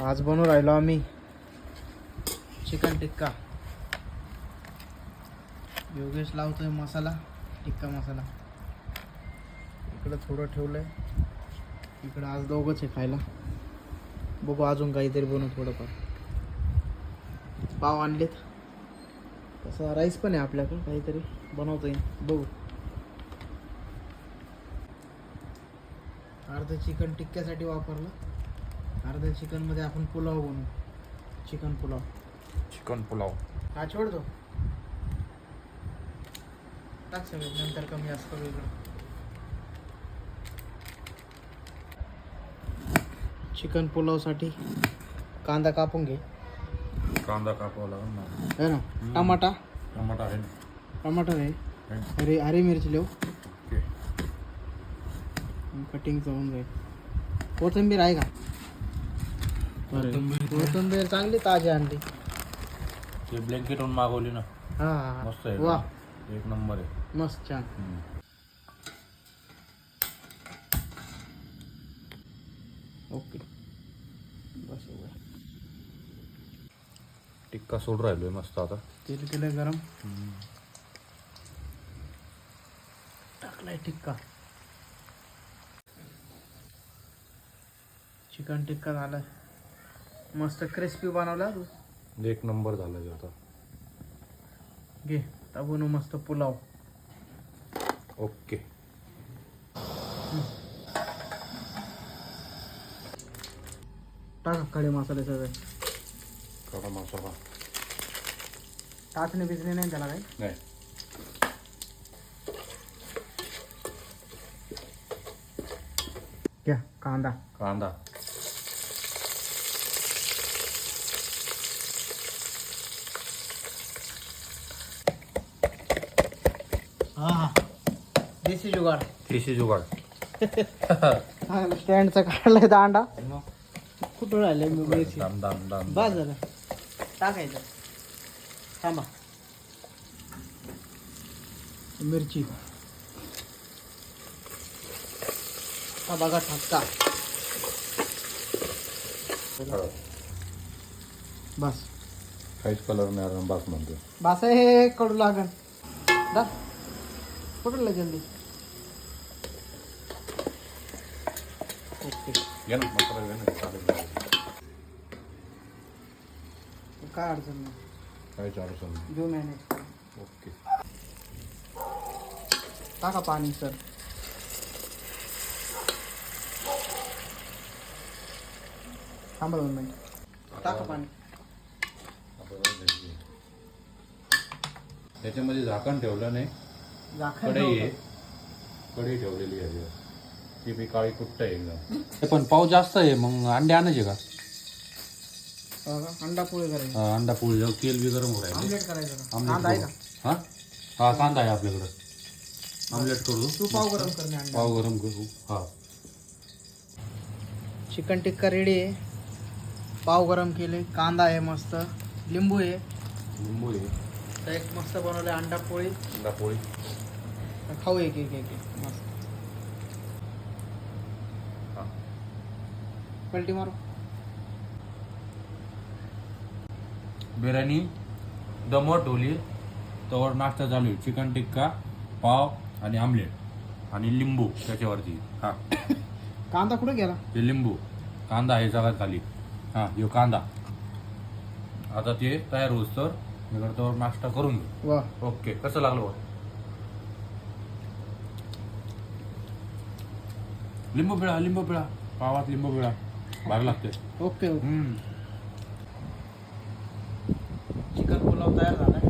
आज बनवून राहिलो आम्ही चिकन टिक्का. योगेश लावतोय मसाला, टिक्का मसाला. इकडं थोडं ठेवलंय, इकडं आज दोघंच आहे खायला. बघू अजून काहीतरी बनवू थोडंफार. पाव आणलेत, तसा राईस पण आहे आपल्याकडे, काहीतरी बनवता येईल बघू. अर्ध चिकन टिक्क्यासाठी वापरलं, अर्ध्या चिकनमध्ये आपण पुलाव बनवू. चिकन पुलाव हा छोड दो, टाक सगळे, नंतर कमी असतं वेगळं. चिकन पुलावसाठी कांदा कापून घे. कांदा कापावा लागेल ना. है ना. टमाटा आहे ना. टमाटर आहे. हरी मिरची लिहू. ओके. कटिंगचं होऊन जाईल. कोथिंबीर आहे का? कोथिंबीर चांगली ताजी आणली. ते ब्लँकेटहून मागवली ना. हा मस्त आहे. वा, एक नंबर आहे. मस्त छान. ओके बस हो गया. टिक्का सोड राहिलोय मस्त. आता तेल केलं गरम, टाकलाय टिक्का. चिकन टिक्का झालाय मस्त क्रिस्पी बनवला तू. एक नंबर झालं आता. घे आता बनवू मस्त पुलाव. ओके. टाका खडे मसाले सगळे. खडा मसाला टाचणी बिचणी नाही त्याला काही. नाही. घ्या कांदा. हा देशी जुगाड. स्टँडचा काढलाय दांडा. कुठं राहिले मिरची. बस झालं, टाकायचं. थांबा. मिरची हा बघा ठसका. बस काहीच कलर नाही. बस म्हणते. बस हे कडू लागन. दा पकडलं जल्दी. ओके. घे ना मसाला, घे ना. चालेल. काय अडचण नाही, काहीच अडचण नाही. घेऊ मॅनेज. ओके. टाका पाणी सर. थांबा 2 मिनिट. टाका पाणी. त्याच्यामध्ये झाकण ठेवलं नाही. झाकण कढई आहे, कढई ठेवलेली आहे. ती बी काळी कुट्ट आहे एकदम. पण पाव जास्त आहे, मग अंडे आणायचे का? अंडा पोळी करायची. अंडा पोळी. तेल बी गरम होईल. आमलेट करायचं. कांदा आहे का? हा कांदा आहे आपल्याकडं. आमलेट करू. तू पाव गरम करणे. अंडा पाव गरम करू. हा. चिकन टिक्का रेडी आहे. पाव गरम केले, कांदा आहे मस्त, लिंबू आहे. तर एक मस्त बनवले अंडा पोळी. खाऊ एक एक एक एक मस्त. पलटी मारू. बिर्याणी दमट ढोली तवर नाश्ता चालू आहे. चिकन टिक्का, पाव आणि आमलेट आणि लिंबू त्याच्यावरती. हा कांदा कुठे गेला? ते लिंबू. कांदा आहे सगळ्यात खाली. हा यो कांदा. आता ते तयार होस तर त्यावर नाश्ता करून घेऊ. वा ओके. कसं लागलं? लिंबू पिळा. पावात लिंबू पिळा. भारी लागते. ओके. चिकन पुलाव तयार झालाय.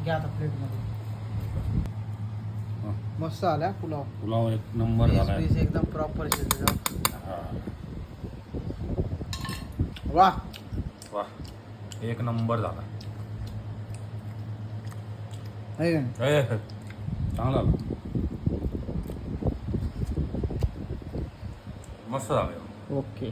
घ्या आता प्लेटमध्ये. मस्त आला पुलाव. एक नंबर झाला. पीस एकदम प्रॉपर शिजला. वाह एक नंबर झाला. आहे का नाही? चांगला मस्त झालं. ओके.